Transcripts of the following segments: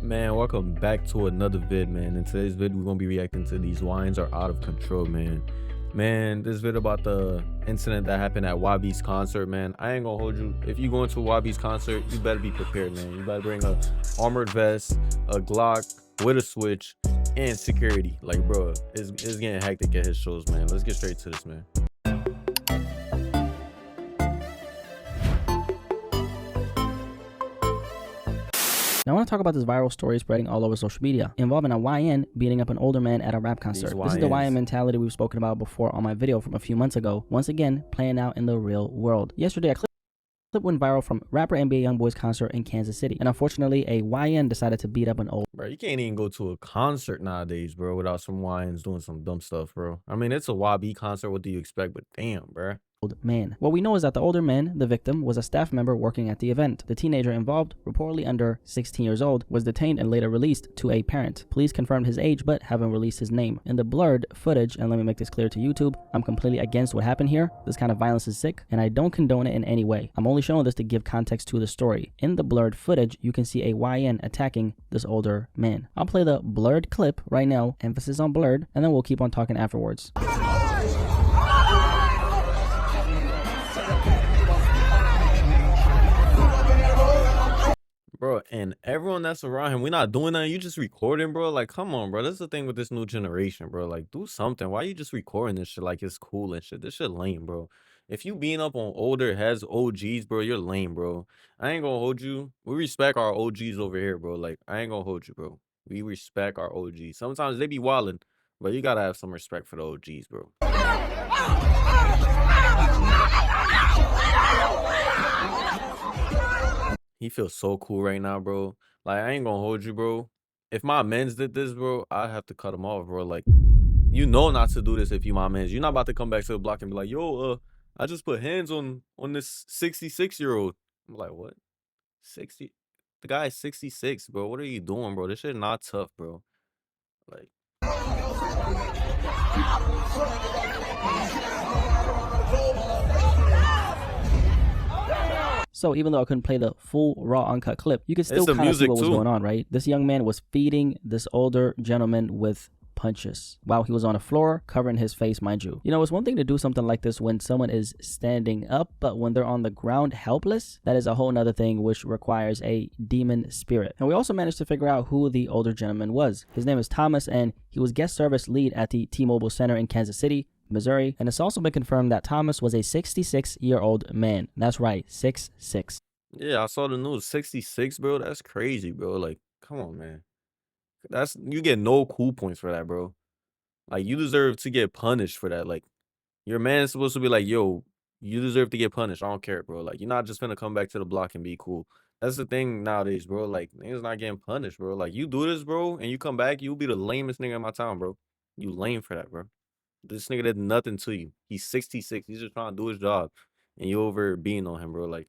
Man, welcome back to another vid, man. In today's vid, we're gonna be reacting to these wines are out of control, man. Man, this vid about the incident that happened at YB's concert, man. I ain't gonna hold you. If you going to YB's concert, you better be prepared, man. You better bring a armored vest, a Glock with a switch, and security. Like, bro, it's getting hectic at his shows, man. Let's get straight to this, man. Now I want to talk about this viral story spreading all over social media involving a YN beating up an older man at a rap concert. This is the YN mentality we've spoken about before on my video from a few months ago, once again playing out in the real world. Yesterday, a clip went viral from rapper NBA YoungBoy's concert in Kansas City, and unfortunately a YN decided to beat up an old. Bro, you can't even go to a concert nowadays, bro, without some YNs doing some dumb stuff, bro. I mean, it's a YB concert. What do you expect? But damn, bro. Man. What we know is that the older man, the victim, was a staff member working at the event. The teenager involved, reportedly under 16 years old, was detained and later released to a parent. Police confirmed his age but haven't released his name. In the blurred footage, and let me make this clear to YouTube, I'm completely against what happened here. This kind of violence is sick and I don't condone it in any way. I'm only showing this to give context to the story. In the blurred footage, you can see a YN attacking this older man. I'll play the blurred clip right now, emphasis on blurred, and then we'll keep on talking afterwards. Bro, and everyone that's around him, we're not doing that. You just recording, bro. Like, come on, bro. That's the thing with this new generation, bro. Like, do something. Why you just recording this shit like it's cool and shit? This shit lame, bro. If you being up on older heads, OGs, bro, you're lame, bro. I ain't gonna hold you. We respect our OGs over here, bro. Like, I ain't gonna hold you, bro. We respect our OGs. Sometimes they be wildin', but you gotta have some respect for the OGs, bro. He feels so cool right now, bro. Like, I ain't gonna hold you, bro. If my mans did this, bro, I'd have to cut him off, bro. Like, you know not to do this if you my mans. You're not about to come back to the block and be like, yo, I just put hands on this 66-year-old. I'm like, what? 60? The guy is 66, bro. What are you doing, bro? This shit not tough, bro. Like... So even though I couldn't play the full raw uncut clip, you could still kind of see what was going on, right? This young man was feeding this older gentleman with punches while he was on the floor, covering his face, mind you. You know, it's one thing to do something like this when someone is standing up, but when they're on the ground helpless, that is a whole nother thing which requires a demon spirit. And we also managed to figure out who the older gentleman was. His name is Thomas, and he was guest service lead at the T-Mobile Center in Kansas City, Missouri, and it's also been confirmed that Thomas was a 66-year-old man. That's right, 6'6". Yeah, I saw the news. 66, bro. That's crazy, bro. Like, come on, man. You get no cool points for that, bro. Like, you deserve to get punished for that. Like, your man is supposed to be like, yo, you deserve to get punished. I don't care, bro. Like, you're not just gonna come back to the block and be cool. That's the thing nowadays, bro. Like, niggas not getting punished, bro. Like, you do this, bro, and you come back, you'll be the lamest nigga in my town, bro. You lame for that, bro. This nigga did nothing to you. He's 66. He's just trying to do his job. And you over being on him, bro. Like,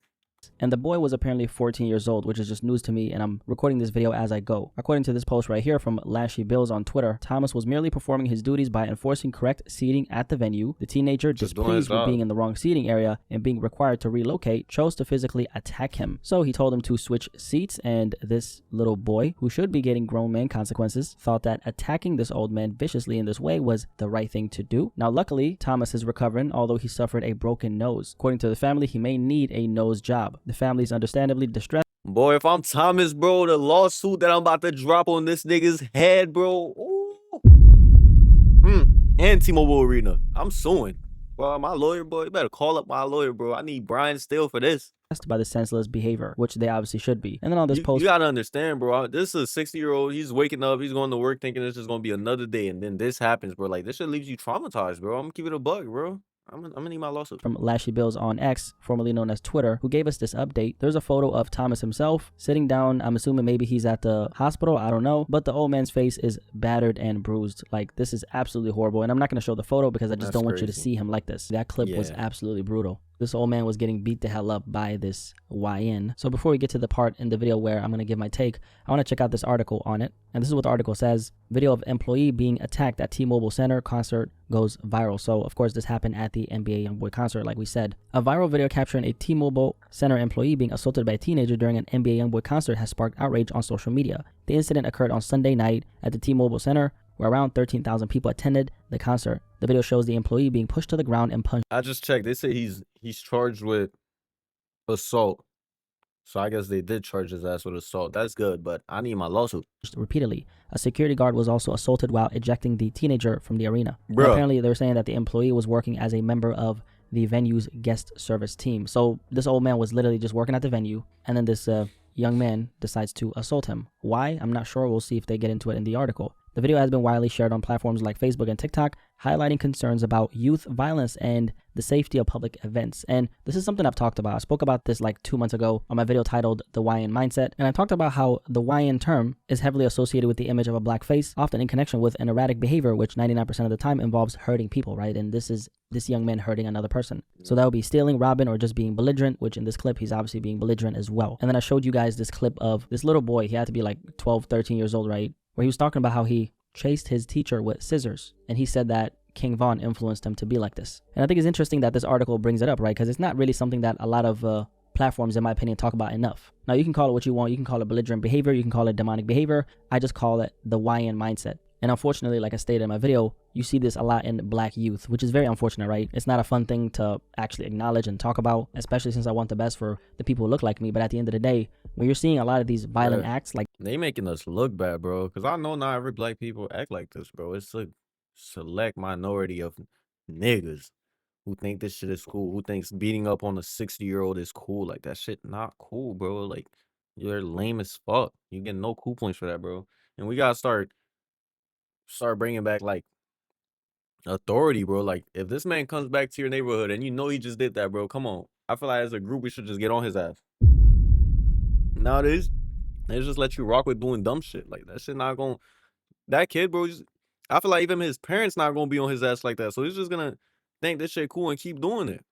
and the boy was apparently 14 years old, which is just news to me, and I'm recording this video as I go. According to this post right here from Lashy Bills on Twitter, Thomas was merely performing his duties by enforcing correct seating at the venue. The teenager, displeased with being in the wrong seating area and being required to relocate, chose to physically attack him. So he told him to switch seats, and this little boy, who should be getting grown man consequences, thought that attacking this old man viciously in this way was the right thing to do. Now, luckily, Thomas is recovering, although he suffered a broken nose. According to the family, he may need a nose job. The family is understandably distressed. Boy, if I'm Thomas, bro, the lawsuit that I'm about to drop on this nigga's head, bro. And T-Mobile Arena. I'm suing. Bro, my lawyer, boy, you better call up my lawyer, bro. I need Brian Steele for this. By the senseless behavior, which they obviously should be. And then on this post, you gotta understand, bro. This is a 60-year-old. He's waking up. He's going to work thinking it's just gonna be another day, and then this happens, bro. Like, this shit leaves you traumatized, bro. I'm gonna keep it a bug, bro. I'm gonna need my lawsuit. From Lashy Bills on X, formerly known as Twitter, who gave us this update. There's a photo of Thomas himself sitting down. I'm assuming maybe he's at the hospital. I don't know. But the old man's face is battered and bruised. Like, this is absolutely horrible. And I'm not going to show the photo because I just don't want you to see him like this. That clip was absolutely brutal. This old man was getting beat the hell up by this YN. So before we get to the part in the video where I'm going to give my take, I want to check out this article on it. And this is what the article says. Video of employee being attacked at T-Mobile Center concert goes viral. So of course this happened at the NBA YoungBoy concert, like we said. A viral video capturing a T-Mobile Center employee being assaulted by a teenager during an NBA YoungBoy concert has sparked outrage on social media. The incident occurred on Sunday night at the T-Mobile Center, where around 13,000 people attended the concert. The video shows the employee being pushed to the ground and punched. I just checked. They say he's charged with assault. So I guess they did charge his ass with assault. That's good, but I need my lawsuit. Repeatedly. A security guard was also assaulted while ejecting the teenager from the arena. Apparently, they're saying that the employee was working as a member of the venue's guest service team. So this old man was literally just working at the venue, and then this young man decides to assault him. Why? I'm not sure. We'll see if they get into it in the article. The video has been widely shared on platforms like Facebook and TikTok, highlighting concerns about youth violence and the safety of public events. And this is something I've talked about. I spoke about this like 2 months ago on my video titled The YN Mindset. And I talked about how the YN term is heavily associated with the image of a black face, often in connection with an erratic behavior, which 99% of the time involves hurting people, right? And this is this young man hurting another person. So that would be stealing, robbing, or just being belligerent, which in this clip, he's obviously being belligerent as well. And then I showed you guys this clip of this little boy. He had to be like 12, 13 years old, right? Where he was talking about how he chased his teacher with scissors. And he said that King Von influenced him to be like this. And I think it's interesting that this article brings it up, right? Because it's not really something that a lot of platforms, in my opinion, talk about enough. Now, you can call it what you want. You can call it belligerent behavior. You can call it demonic behavior. I just call it the YN mindset. And unfortunately, like I stated in my video, you see this a lot in black youth, which is very unfortunate, right? It's not a fun thing to actually acknowledge and talk about, especially since I want the best for the people who look like me. But at the end of the day, when you're seeing a lot of these violent acts, like they making us look bad, bro. Because I know not every black people act like this, bro. It's a select minority of niggas who think this shit is cool, who thinks beating up on a 60-year-old is cool. Like, that shit not cool, bro. Like, you're lame as fuck. You get no cool points for that, bro. And we gotta start bringing back like authority, bro. Like, if this man comes back to your neighborhood and you know he just did that, bro, come on. I feel like as a group we should just get on his ass. Nowadays, they just let you rock with doing dumb shit. Like, that shit not gonna, that kid, bro, I feel like even his parents not gonna be on his ass like that. So he's just gonna think this shit cool and keep doing it.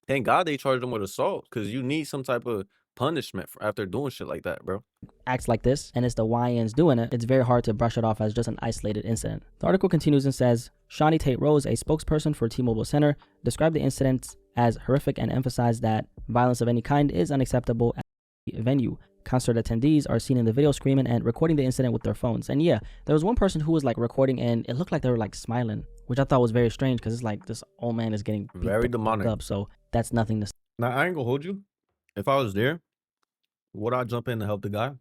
Thank God they charged him with assault, because you need some type of punishment for after doing shit like that, bro. Acts like this, and it's the YNs doing it, it's very hard to brush it off as just an isolated incident. The article continues and says, Shawnee Tate Rose, a spokesperson for T-Mobile Center, described the incident as horrific and emphasized that violence of any kind is unacceptable at the venue. Concert attendees are seen in the video screaming and recording the incident with their phones. And yeah, there was one person who was like recording and it looked like they were like smiling, which I thought was very strange because it's like this old man is getting beat very demonic up. So that's nothing to say. Now, I ain't gonna hold you. If I was there, would I jump in to help the guy?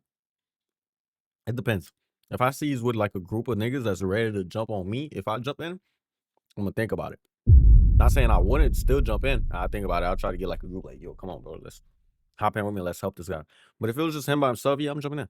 It depends. If I see he's with like a group of niggas that's ready to jump on me, if I jump in, I'm gonna think about it. Not saying I wouldn't still jump in. I think about it. I'll try to get like a group like, yo, come on, bro. Let's hop in with me. Let's help this guy. But if it was just him by himself, yeah, I'm jumping in.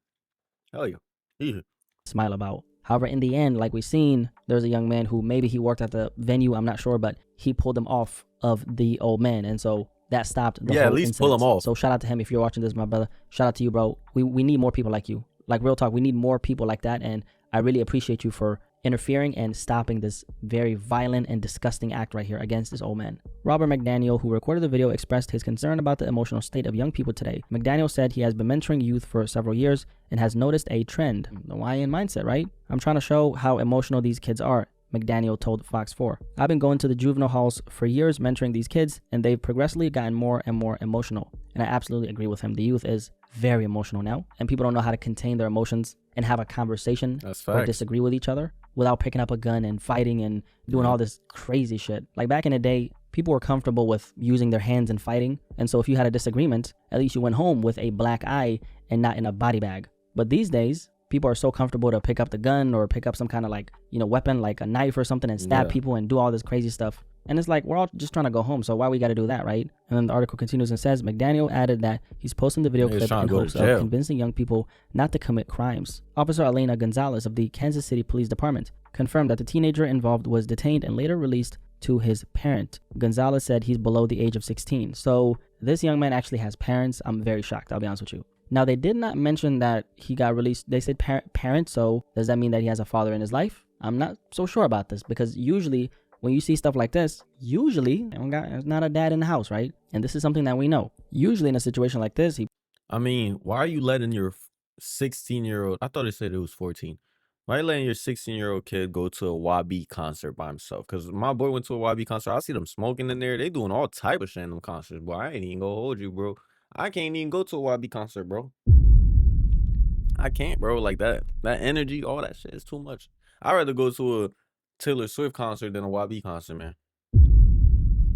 Hell yeah. Smile about. However, in the end, like we've seen, there's a young man who maybe he worked at the venue, I'm not sure, but he pulled him off of the old man. And so that stopped the whole at least incident. Pull him off. So shout out to him if you're watching this, my brother. Shout out to you, bro. We need more people like you. Like, real talk, we need more people like that. And I really appreciate you for interfering and stopping this very violent and disgusting act right here against this old man. Robert McDaniel, who recorded the video, expressed his concern about the emotional state of young people today. McDaniel said he has been mentoring youth for several years and has noticed a trend. The YN mindset, right? I'm trying to show how emotional these kids are, McDaniel told Fox 4. I've been going to the juvenile halls for years mentoring these kids, and they've progressively gotten more and more emotional. And I absolutely agree with him. The youth is very emotional now, and people don't know how to contain their emotions and have a conversation or disagree with each other without picking up a gun and fighting and doing all this crazy shit. Like, back in the day, people were comfortable with using their hands and fighting. And so if you had a disagreement, at least you went home with a black eye and not in a body bag. But these days, people are so comfortable to pick up the gun or pick up some kind of like, weapon, like a knife or something, and stab people and do all this crazy stuff. And it's like, we're all just trying to go home, so why we got to do that, right? And then the article continues and says, McDaniel added that he's posting the video clip in hopes of convincing young people not to commit crimes. Officer Elena Gonzalez of the Kansas City Police Department confirmed that the teenager involved was detained and later released to his parent. Gonzalez said he's below the age of 16. So this young man actually has parents. I'm very shocked, I'll be honest with you. Now, they did not mention that he got released. They said parent, so does that mean that he has a father in his life? I'm not so sure about this, because usually when you see stuff like this, usually there's not a dad in the house, right? And this is something that we know. Usually in a situation like this, I mean, why are you letting your 16-year-old, I thought it said it was 14. Why are you letting your 16-year-old kid go to a YB concert by himself? Because my boy went to a YB concert. I see them smoking in there. They doing all type of shit in them concerts, boy. I ain't even gonna hold you, bro. I can't even go to a YB concert, bro. I can't, bro. Like that energy, all that shit is too much. I'd rather go to a Taylor Swift concert than a YB concert, man.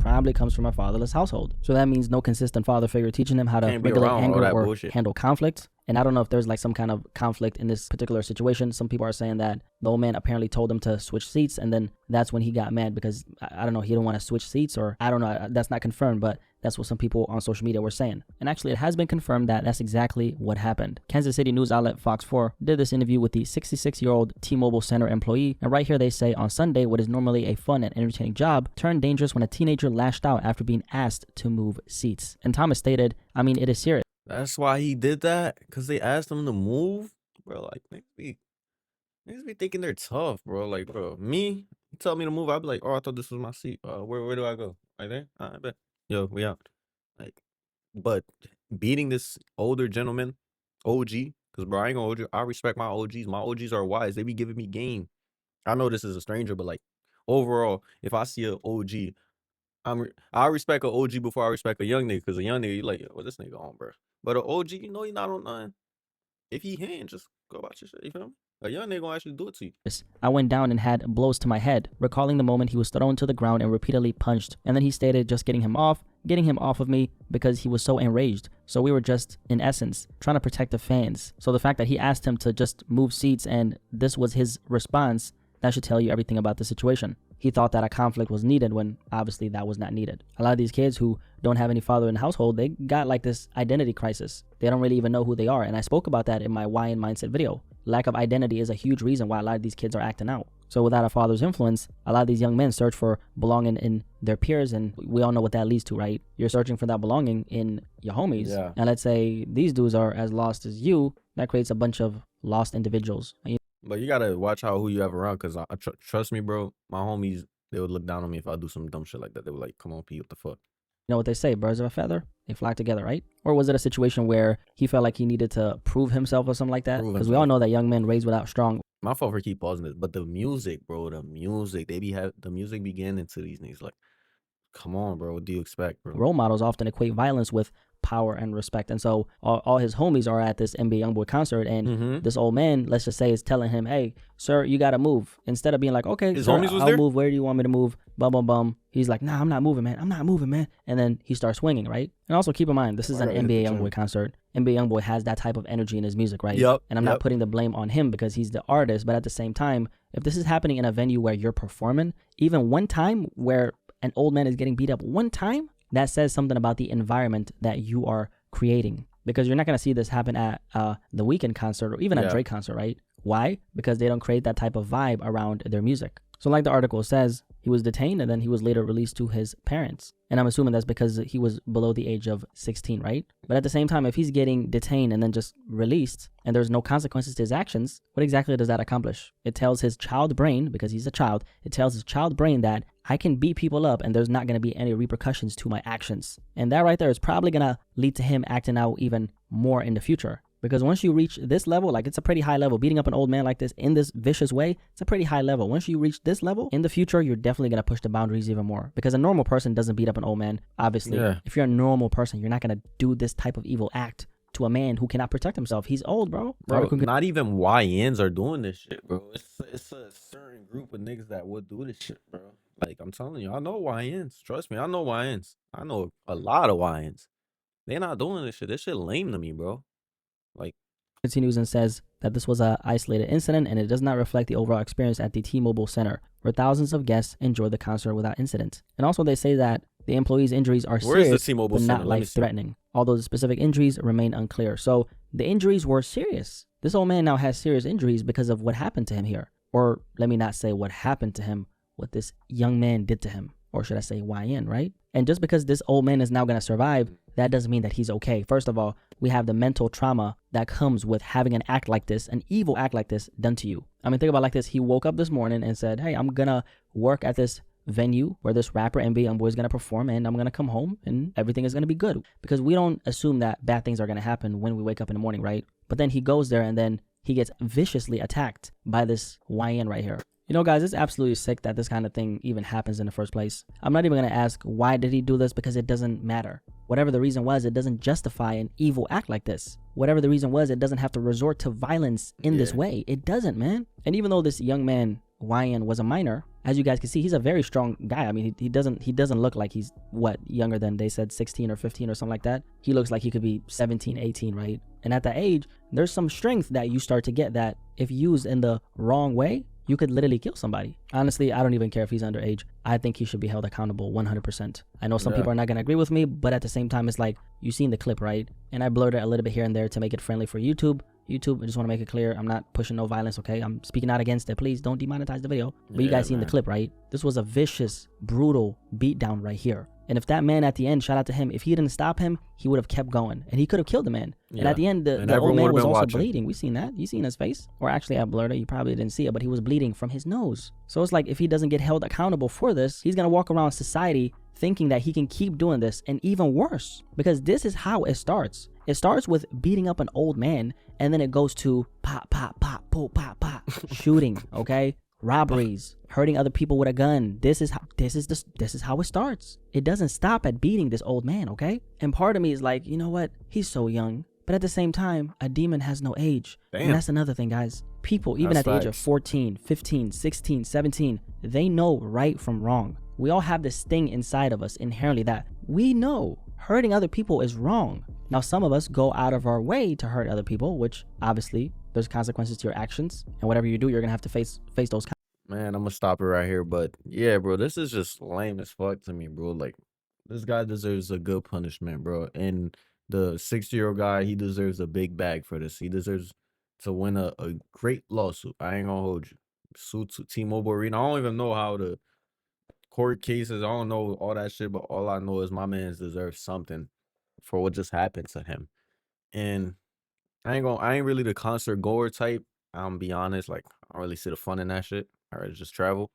probably comes from a fatherless household. So that means no consistent father figure teaching him how to Can't be regulate around all anger that or bullshit. handle conflict. And I don't know if there's like some kind of conflict in this particular situation. Some people are saying that the old man apparently told him to switch seats, and then that's when he got mad because, I don't know, he didn't want to switch seats, or I don't know, that's not confirmed, but that's what some people on social media were saying. And actually, it has been confirmed that that's exactly what happened. Kansas City news outlet Fox 4 did this interview with the 66-year-old T-Mobile Center employee, and right here they say, on Sunday, what is normally a fun and entertaining job turned dangerous when a teenager lashed out after being asked to move seats. And Thomas stated, I mean, it is serious. That's why he did that? Because they asked him to move? Bro, like, niggas be thinking they're tough, bro. Like, bro, me, you tell me to move, I'd be like, oh, I thought this was my seat. Where do I go? Right there? I bet. Yo, we out. Like, but beating this older gentleman, OG, because, bro, I ain't gonna hold you. I respect my OGs. My OGs are wise. They be giving me game. I know this is a stranger, but, like, overall, if I see a OG, I respect a OG before I respect a young nigga, because a young nigga, you like, yo, what this nigga on, bro? But an OG, you know he not on nothing. If he hand, just go about your shit, you feel me? A young nigga gonna actually do it to you. I went down and had blows to my head, recalling the moment he was thrown to the ground and repeatedly punched. And then he stated just getting him off of me because he was so enraged. So we were just, in essence, trying to protect the fans. So the fact that he asked him to just move seats and this was his response, that should tell you everything about the situation. He thought that a conflict was needed when obviously that was not needed. A lot of these kids who don't have any father in the household, they got like this identity crisis. They don't really even know who they are. And I spoke about that in my Why in Mindset video. Lack of identity is a huge reason why a lot of these kids are acting out. So without a father's influence, a lot of these young men search for belonging in their peers, and we all know what that leads to, right? You're searching for that belonging in your homies. Yeah. And let's say these dudes are as lost as you, that creates a bunch of lost individuals. But you gotta watch who you have around, because trust me, bro, my homies, they would look down on me if I do some dumb shit like that. They were like, come on, P, what the fuck? You know what they say, birds of a feather, they flock together, right? Or was it a situation where he felt like he needed to prove himself or something like that? Because we all know that young men raised without strong. My fault for keep pausing this, but the music, bro, the music be getting into these niggas. Like, come on, bro, what do you expect, bro? Role models often equate violence with power and respect. And so all his homies are at this NBA YoungBoy concert, and this old man, let's just say, is telling him, hey, sir, you got to move. Instead of being like, okay, his sir, homies was I'll there? move. Where do you want me to move? Bum, bum, bum. He's like, nah, I'm not moving, man. I'm not moving, man. And then he starts swinging, right? And also keep in mind, this is an NBA YoungBoy concert. NBA YoungBoy has that type of energy in his music, right? Yep. And I'm not putting the blame on him because he's the artist, but at the same time, if this is happening in a venue where you're performing, even one time where an old man is getting beat up one time, that says something about the environment that you are creating. Because you're not going to see this happen at the Weeknd concert or even a Drake concert, right? Why? Because they don't create that type of vibe around their music. So like the article says, he was detained and then he was later released to his parents. And I'm assuming that's because he was below the age of 16, right? But at the same time, if he's getting detained and then just released and there's no consequences to his actions, what exactly does that accomplish? It tells his child brain, because he's a child, it tells his child brain that I can beat people up and there's not going to be any repercussions to my actions. And that right there is probably going to lead to him acting out even more in the future. Because once you reach this level, like it's a pretty high level, beating up an old man like this in this vicious way, it's a pretty high level. Once you reach this level, in the future, you're definitely going to push the boundaries even more. Because a normal person doesn't beat up an old man, obviously. Yeah. If you're a normal person, you're not going to do this type of evil act to a man who cannot protect himself. He's old, bro. Not even YNs are doing this shit, bro. It's a certain group of niggas that would do this shit, bro. Like, I'm telling you, I know YNs. Trust me, I know YNs. I know a lot of YNs. They're not doing this shit. This shit lame to me, bro. Like, continues and says that this was an isolated incident and it does not reflect the overall experience at the T-Mobile Center, where thousands of guests enjoyed the concert without incident. And also they say that the employees' injuries are serious, but not life-threatening, although the specific injuries remain unclear. So the injuries were serious. This old man now has serious injuries because of what happened to him here. Or let me not say what happened to him, what this young man did to him. Or should I say YN, right? And just because this old man is now going to survive, that doesn't mean that he's okay. First of all, we have the mental trauma that comes with having an act like this, an evil act like this done to you. I mean, think about it like this. He woke up this morning and said, hey, I'm going to work at this venue where this rapper NBA YoungBoy is gonna perform, and I'm gonna come home and everything is gonna be good. Because we don't assume that bad things are gonna happen when we wake up in the morning, right? But then he goes there and then he gets viciously attacked by this YN right here. You know, guys, it's absolutely sick that this kind of thing even happens in the first place. I'm not even going to ask why did he do this, because it doesn't matter. Whatever the reason was, it doesn't justify an evil act like this. Whatever the reason was, it doesn't have to resort to violence in this way. It doesn't, man. And even though this young man, YN, was a minor, as you guys can see, he's a very strong guy. I mean, he doesn't look like he's, what, younger than, they said 16 or 15 or something like that. He looks like he could be 17, 18, right? And at that age, there's some strength that you start to get that if used in the wrong way, you could literally kill somebody. Honestly, I don't even care if he's underage. I think he should be held accountable 100%. I know some people are not going to agree with me, but at the same time, it's like, you've seen the clip, right? And I blurred it a little bit here and there to make it friendly for YouTube. YouTube, I just want to make it clear, I'm not pushing no violence, okay? I'm speaking out against it. Please don't demonetize the video. But you guys seen the clip, right? This was a vicious, brutal beatdown right here. And if that man at the end, shout out to him, if he didn't stop him, he would have kept going. And he could have killed the man. And at the end, the old man was also bleeding. We seen that. You seen his face? Or actually, I blurred it. You probably didn't see it, but he was bleeding from his nose. So it's like, if he doesn't get held accountable for this, he's going to walk around society thinking that he can keep doing this, and even worse. Because this is how it starts. It starts with beating up an old man, and then it goes to pop, pop, pop, pop, pop, pop, shooting, okay? Robberies, hurting other people with a gun. This is how it starts. It doesn't stop at beating this old man, okay? And part of me is like, you know what? He's so young. But at the same time, a demon has no age. Damn. And that's another thing, guys. People, even at the age of 14, 15, 16, 17, they know right from wrong. We all have this thing inside of us inherently that we know hurting other people is wrong. Now, some of us go out of our way to hurt other people, which obviously there's consequences to your actions, and whatever you do, you're gonna have to face those. Man, I'm gonna stop it right here. But yeah, bro, this is just lame as fuck to me, bro. Like, this guy deserves a good punishment, bro. And the 60-year-old guy, he deserves a big bag for this. He deserves to win a great lawsuit. I ain't gonna hold you. Sue to T-Mobile Arena. I don't even know how the court cases. I don't know all that shit, but all I know is my man deserves something for what just happened to him. And I ain't really the concert goer type. I'm gonna be honest, like, I don't really see the fun in that shit. I rather just travel.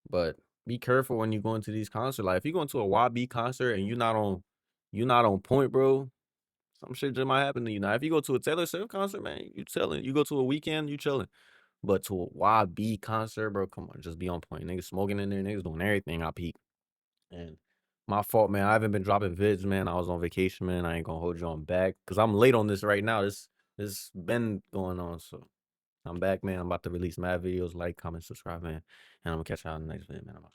But be careful when you go into these concerts. Like, if you go into a YB concert and you're not on point, bro, some shit just might happen to you. Now, if you go to a Taylor Swift concert, man, you chilling. You go to a weekend, you chilling. But to a YB concert, bro, come on, just be on point. Niggas smoking in there, niggas doing everything I peep. And my fault, man. I haven't been dropping vids, man. I was on vacation, man. I ain't gonna hold you on back because I'm late on this right now. This been going on, so I'm back, man. I'm about to release mad videos. Like, comment, subscribe, man. And I'm gonna catch y'all in the next video, man. I'm out.